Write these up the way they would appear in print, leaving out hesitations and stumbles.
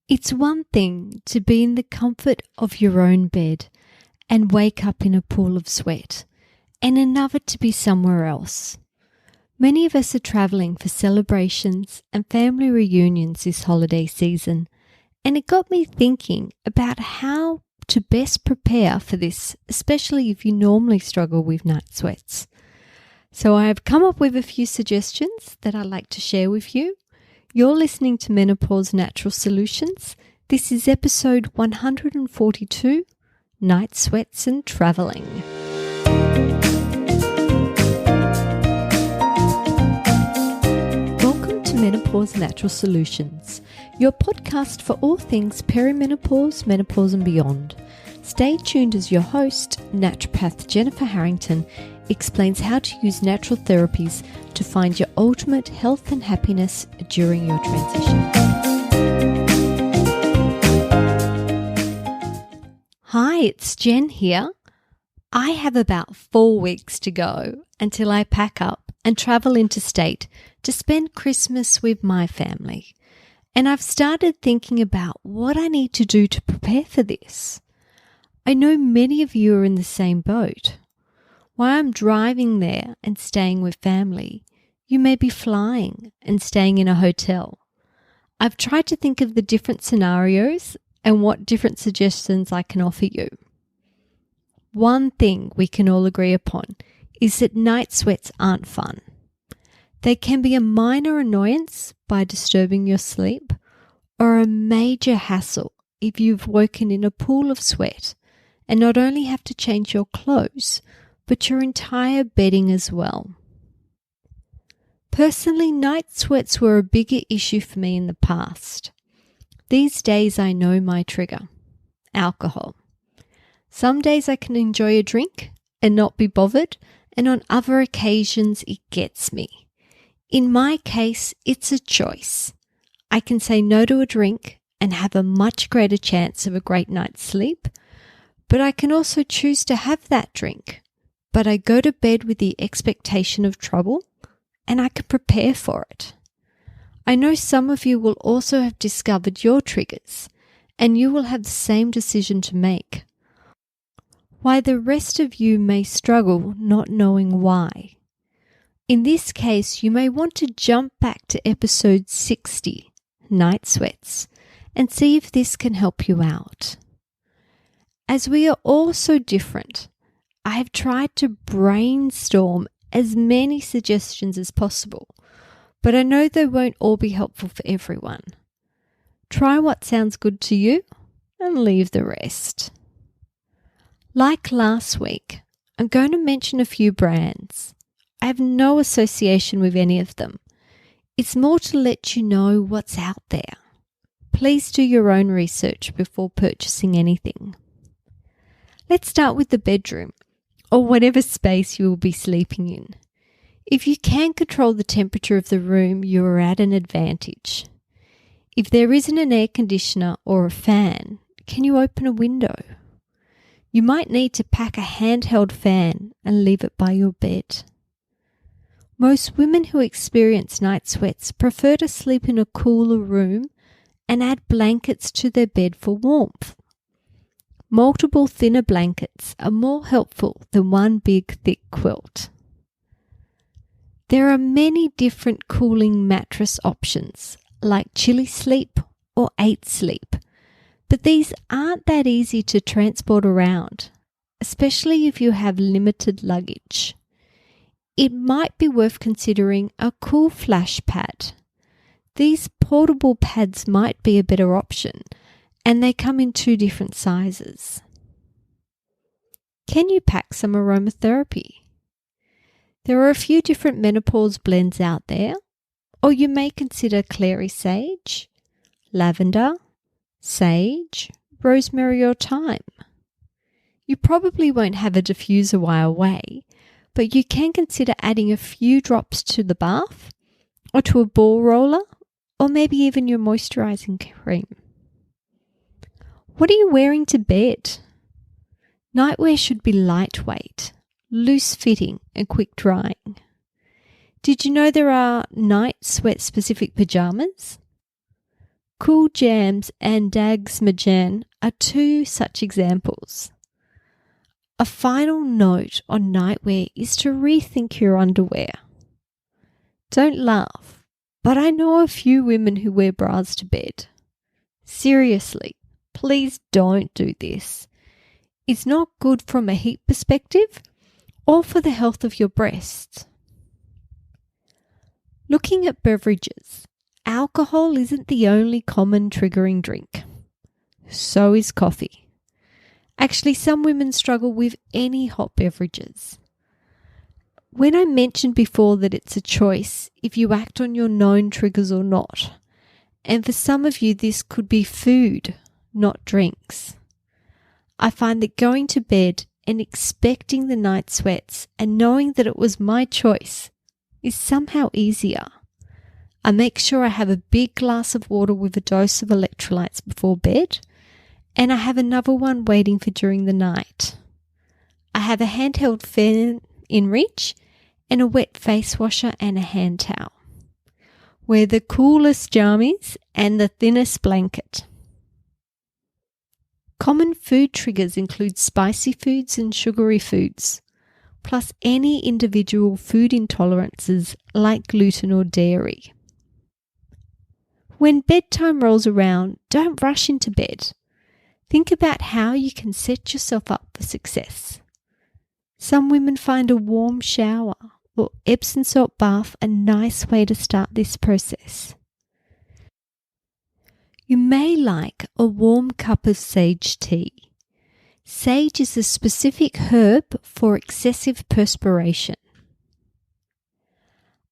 It's one thing to be in the comfort of your own bed and wake up in a pool of sweat, and another to be somewhere else. Many of us are travelling for celebrations and family reunions this holiday season, and it got me thinking about how to best prepare for this, especially if you normally struggle with night sweats. So I have come up with a few suggestions that I'd like to share with you. You're listening to Menopausenaturalsolutions. This is episode 142, Night Sweats and Travelling. Welcome to Menopausenaturalsolutions, your podcast for all things perimenopause, menopause and beyond. Stay tuned as your host, Naturopath Jennifer Harrington, explains how to use natural therapies to find your ultimate health and happiness during your transition. Hi, it's Jen here. I have about 4 weeks to go until I pack up and travel interstate to spend Christmas with my family. And I've started thinking about what I need to do to prepare for this. I know many of you are in the same boat. While I'm driving there and staying with family, you may be flying and staying in a hotel. I've tried to think of the different scenarios and what different suggestions I can offer you. One thing we can all agree upon is that night sweats aren't fun. They can be a minor annoyance by disturbing your sleep, or a major hassle if you've woken in a pool of sweat and not only have to change your clothes, but your entire bedding as well. Personally, night sweats were a bigger issue for me in the past. These days I know my trigger: alcohol. Some days I can enjoy a drink and not be bothered, and on other occasions it gets me. In my case, it's a choice. I can say no to a drink and have a much greater chance of a great night's sleep, but I can also choose to have that drink. But I go to bed with the expectation of trouble, and I can prepare for it. I know some of you will also have discovered your triggers, and you will have the same decision to make. Why the rest of you may struggle not knowing why. In this case, you may want to jump back to episode 60, Night Sweats, and see if this can help you out. As we are all so different, I have tried to brainstorm as many suggestions as possible, but I know they won't all be helpful for everyone. Try what sounds good to you and leave the rest. Like last week, I'm going to mention a few brands. I have no association with any of them. It's more to let you know what's out there. Please do your own research before purchasing anything. Let's start with the bedroom, or whatever space you will be sleeping in. If you can control the temperature of the room, you are at an advantage. If there isn't an air conditioner or a fan, can you open a window? You might need to pack a handheld fan and leave it by your bed. Most women who experience night sweats prefer to sleep in a cooler room and add blankets to their bed for warmth. Multiple thinner blankets are more helpful than one big thick quilt. There are many different cooling mattress options like Chili Sleep or 8 Sleep, but these aren't that easy to transport around, especially if you have limited luggage. It might be worth considering a cool flash pad. These portable pads might be a better option, and they come in 2 different sizes. Can you pack some aromatherapy? There are a few different menopause blends out there, or you may consider clary sage, lavender, sage, rosemary or thyme. You probably won't have a diffuser while away, but you can consider adding a few drops to the bath or to a ball roller, or maybe even your moisturizing cream. What are you wearing to bed? Nightwear should be lightweight, loose-fitting and quick-drying. Did you know there are night sweat-specific pajamas? Cool Jams and Dagsmajan are two such examples. A final note on nightwear is to rethink your underwear. Don't laugh, but I know a few women who wear bras to bed. Seriously, please don't do this. It's not good from a heat perspective or for the health of your breasts. Looking at beverages, alcohol isn't the only common triggering drink. So is coffee. Actually, some women struggle with any hot beverages. When I mentioned before that it's a choice if you act on your known triggers or not, and for some of you this could be food, not drinks. I find that going to bed and expecting the night sweats and knowing that it was my choice is somehow easier. I make sure I have a big glass of water with a dose of electrolytes before bed, and I have another one waiting for during the night. I have a handheld fan in reach and a wet face washer and a hand towel. Wear the coolest jammies and the thinnest blanket. Common food triggers include spicy foods and sugary foods, plus any individual food intolerances like gluten or dairy. When bedtime rolls around, don't rush into bed. Think about how you can set yourself up for success. Some women find a warm shower or Epsom salt bath a nice way to start this process. You may like a warm cup of sage tea. Sage is a specific herb for excessive perspiration.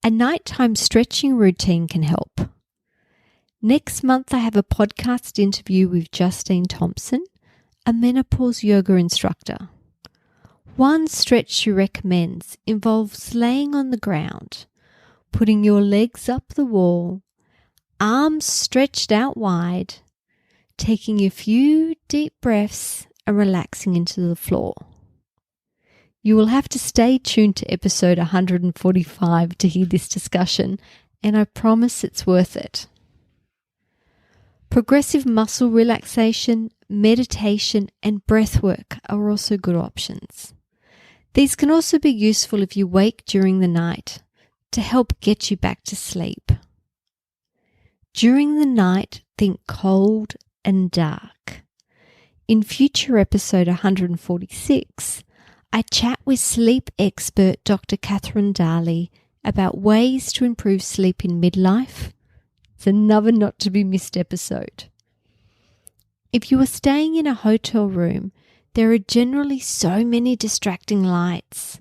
A nighttime stretching routine can help. Next month I have a podcast interview with Justine Thompson, a menopause yoga instructor. One stretch she recommends involves laying on the ground, putting your legs up the wall, arms stretched out wide, taking a few deep breaths and relaxing into the floor. You will have to stay tuned to episode 145 to hear this discussion, and I promise it's worth it. Progressive muscle relaxation, meditation, and breath work are also good options. These can also be useful if you wake during the night to help get you back to sleep. During the night, think cold and dark. In future episode 146, I chat with sleep expert Dr. Catherine Darley about ways to improve sleep in midlife. It's another not to be missed episode. If you are staying in a hotel room, there are generally so many distracting lights.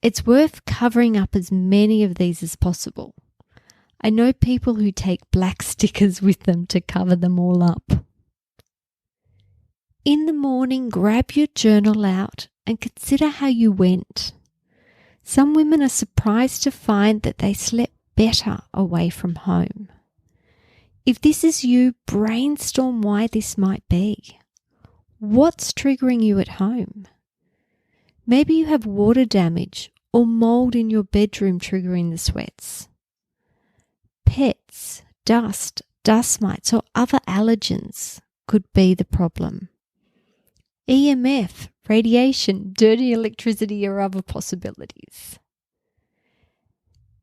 It's worth covering up as many of these as possible. I know people who take black stickers with them to cover them all up. In the morning, grab your journal out and consider how you went. Some women are surprised to find that they slept better away from home. If this is you, brainstorm why this might be. What's triggering you at home? Maybe you have water damage or mold in your bedroom triggering the sweats. Pets, dust mites, or other allergens could be the problem. EMF, radiation, dirty electricity are other possibilities.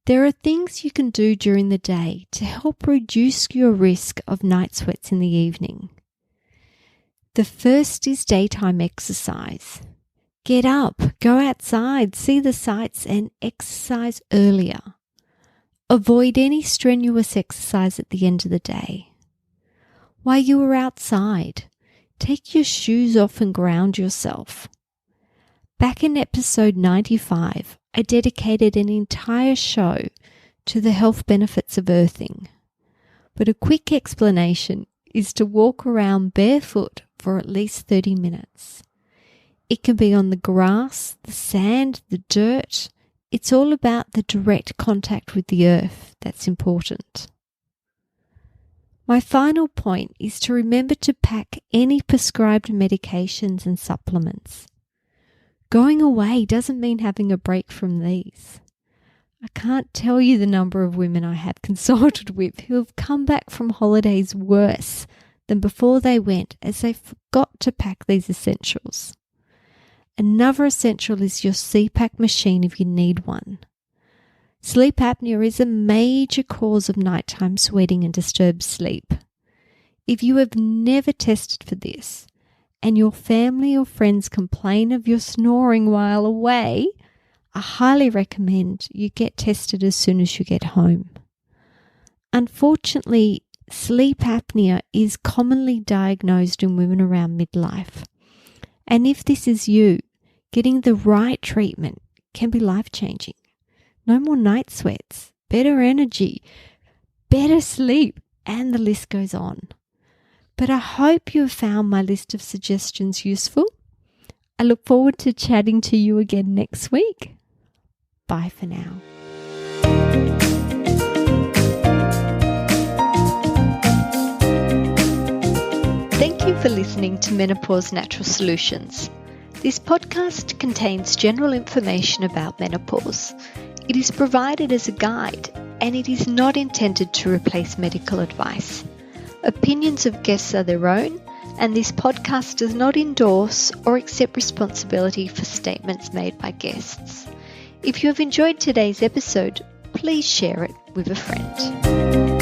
There are things you can do during the day to help reduce your risk of night sweats in the evening. The first is daytime exercise. Get up, go outside, see the sights, and exercise earlier. Avoid any strenuous exercise at the end of the day. While you are outside, take your shoes off and ground yourself. Back in episode 95, I dedicated an entire show to the health benefits of earthing. But a quick explanation is to walk around barefoot for at least 30 minutes. It can be on the grass, the sand, the dirt. It's all about the direct contact with the earth that's important. My final point is to remember to pack any prescribed medications and supplements. Going away doesn't mean having a break from these. I can't tell you the number of women I have consulted with who have come back from holidays worse than before they went, as they forgot to pack these essentials. Another essential is your CPAP machine if you need one. Sleep apnea is a major cause of nighttime sweating and disturbed sleep. If you have never tested for this, and your family or friends complain of your snoring while away, I highly recommend you get tested as soon as you get home. Unfortunately, sleep apnea is commonly diagnosed in women around midlife. And if this is you, getting the right treatment can be life-changing. No more night sweats, better energy, better sleep, and the list goes on. But I hope you have found my list of suggestions useful. I look forward to chatting to you again next week. Bye for now. Thank you for listening to Menopause Natural Solutions. This podcast contains general information about menopause. It is provided as a guide, and it is not intended to replace medical advice. Opinions of guests are their own, and this podcast does not endorse or accept responsibility for statements made by guests. If you have enjoyed today's episode, please share it with a friend.